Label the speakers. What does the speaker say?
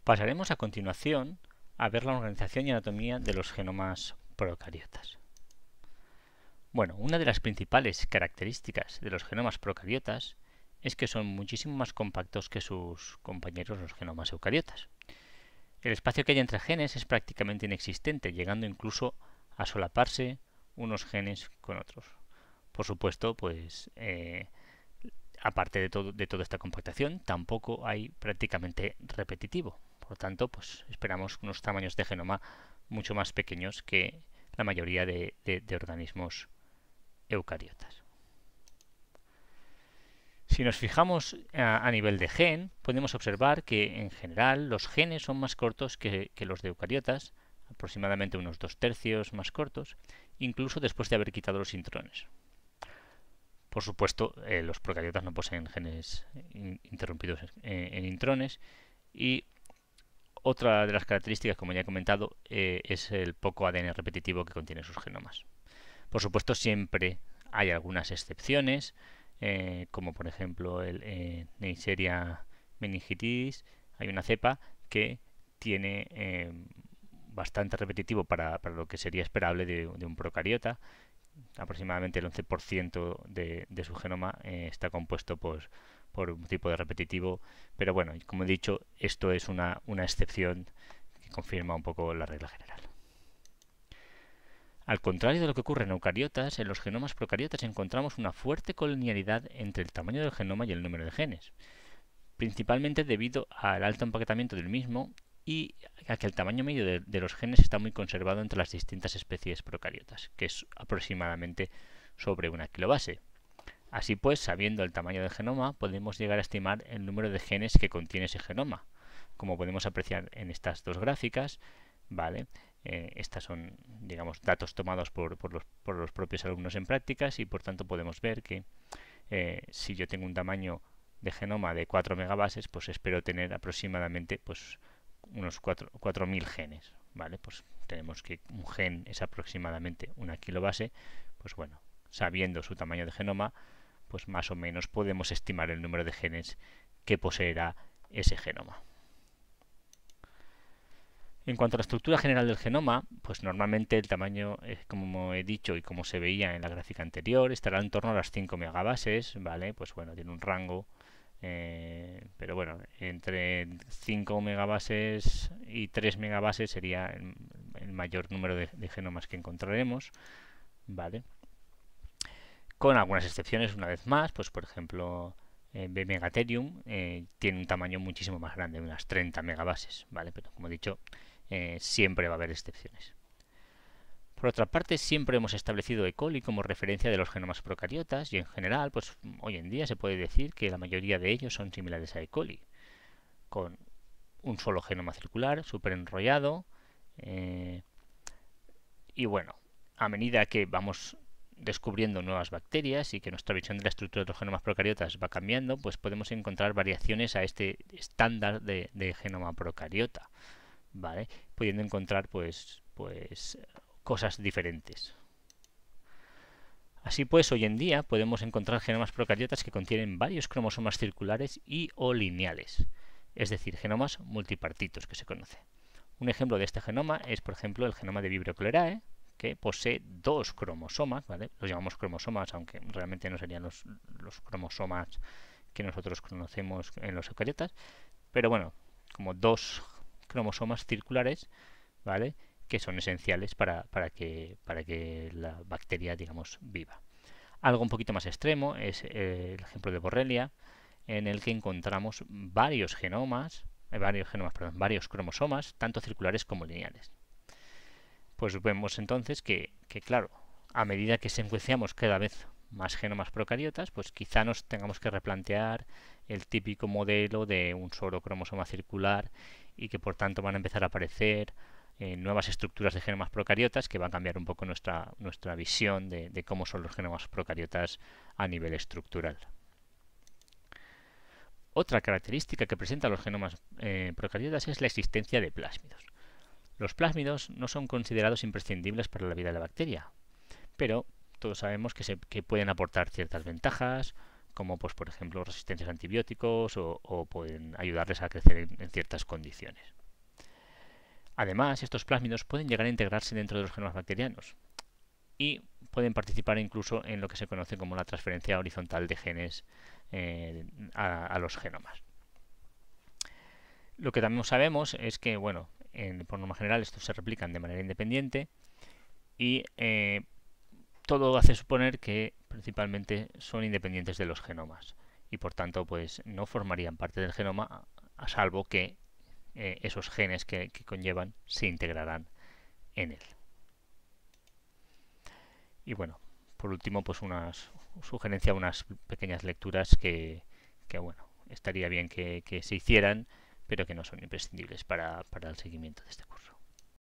Speaker 1: Pasaremos a continuación a ver la organización y anatomía de los genomas procariotas. Bueno, una de las principales características de los genomas procariotas es que son muchísimo más compactos que sus compañeros los genomas eucariotas. El espacio que hay entre genes es prácticamente inexistente, llegando incluso a solaparse unos genes con otros. Por supuesto, aparte de toda esta compactación, tampoco hay prácticamente repetitivo. Por lo tanto, esperamos unos tamaños de genoma mucho más pequeños que la mayoría de organismos eucariotas. Si nos fijamos a nivel de gen, podemos observar que en general los genes son más cortos que los de eucariotas, aproximadamente unos 2/3 más cortos, incluso después de haber quitado los intrones. Por supuesto, los procariotas no poseen genes interrumpidos en intrones y otra de las características, como ya he comentado, es el poco ADN repetitivo que contienen sus genomas. Por supuesto, siempre hay algunas excepciones, como por ejemplo el Neisseria meningitidis. Hay una cepa que tiene bastante repetitivo para lo que sería esperable de un procariota. Aproximadamente el 11% de su genoma está compuesto por un tipo de repetitivo, pero bueno, como he dicho, esto es una excepción que confirma un poco la regla general. Al contrario de lo que ocurre en eucariotas, en los genomas procariotas encontramos una fuerte colinealidad entre el tamaño del genoma y el número de genes, principalmente debido al alto empaquetamiento del mismo y a que el tamaño medio de los genes está muy conservado entre las distintas especies procariotas, que es aproximadamente sobre una kilobase. Así pues, sabiendo el tamaño del genoma, podemos llegar a estimar el número de genes que contiene ese genoma. Como podemos apreciar en estas dos gráficas, ¿vale? Estas son, digamos, datos tomados por los propios alumnos en prácticas y por tanto podemos ver que si yo tengo un tamaño de genoma de 4 megabases, pues espero tener aproximadamente unos 4.000 genes, ¿vale? Pues tenemos que un gen es aproximadamente una kilobase, pues bueno, sabiendo su tamaño de genoma, pues más o menos podemos estimar el número de genes que poseerá ese genoma. En cuanto a la estructura general del genoma, pues normalmente el tamaño, como he dicho y como se veía en la gráfica anterior, estará en torno a las 5 megabases, ¿vale? Pues bueno, tiene un rango pero bueno, entre 5 megabases y 3 megabases sería el mayor número de genomas que encontraremos, ¿vale? Con algunas excepciones, una vez más, pues por ejemplo, B megatherium tiene un tamaño muchísimo más grande, unas 30 megabases, ¿vale? Pero como he dicho, siempre va a haber excepciones. Por otra parte, siempre hemos establecido E. coli como referencia de los genomas procariotas y en general, pues hoy en día se puede decir que la mayoría de ellos son similares a E. coli, con un solo genoma circular, súper enrollado, y bueno, a medida que vamos descubriendo nuevas bacterias y que nuestra visión de la estructura de los genomas procariotas va cambiando, pues podemos encontrar variaciones a este estándar de genoma procariota, ¿vale? Pudiendo encontrar cosas diferentes. Así pues, hoy en día podemos encontrar genomas procariotas que contienen varios cromosomas circulares y o lineales, es decir, genomas multipartitos que se conoce. Un ejemplo de este genoma es, por ejemplo, el genoma de Vibrio cholerae, que posee 2 cromosomas, ¿vale? Los llamamos cromosomas, aunque realmente no serían los cromosomas que nosotros conocemos en los eucariotas, pero bueno, como 2 cromosomas circulares, ¿vale? Que son esenciales para que la bacteria, digamos, viva. Algo un poquito más extremo es el ejemplo de Borrelia, en el que encontramos varios cromosomas, tanto circulares como lineales. Pues vemos entonces que claro, a medida que secuenciamos cada vez más genomas procariotas, pues quizá nos tengamos que replantear el típico modelo de un solo cromosoma circular y que por tanto van a empezar a aparecer nuevas estructuras de genomas procariotas que van a cambiar un poco nuestra visión de cómo son los genomas procariotas a nivel estructural. Otra característica que presentan los genomas procariotas es la existencia de plásmidos. Los plásmidos no son considerados imprescindibles para la vida de la bacteria, pero todos sabemos que pueden aportar ciertas ventajas, como pues por ejemplo resistencias a antibióticos o pueden ayudarles a crecer en ciertas condiciones. Además, estos plásmidos pueden llegar a integrarse dentro de los genomas bacterianos y pueden participar incluso en lo que se conoce como la transferencia horizontal de genes a los genomas. Lo que también sabemos es que, bueno, por norma general estos se replican de manera independiente y todo hace suponer que principalmente son independientes de los genomas y por tanto pues no formarían parte del genoma a salvo que esos genes que conllevan se integrarán en él. Y bueno, por último pues sugerencia unas pequeñas lecturas que bueno, estaría bien que se hicieran, pero que no son imprescindibles para el seguimiento de este curso.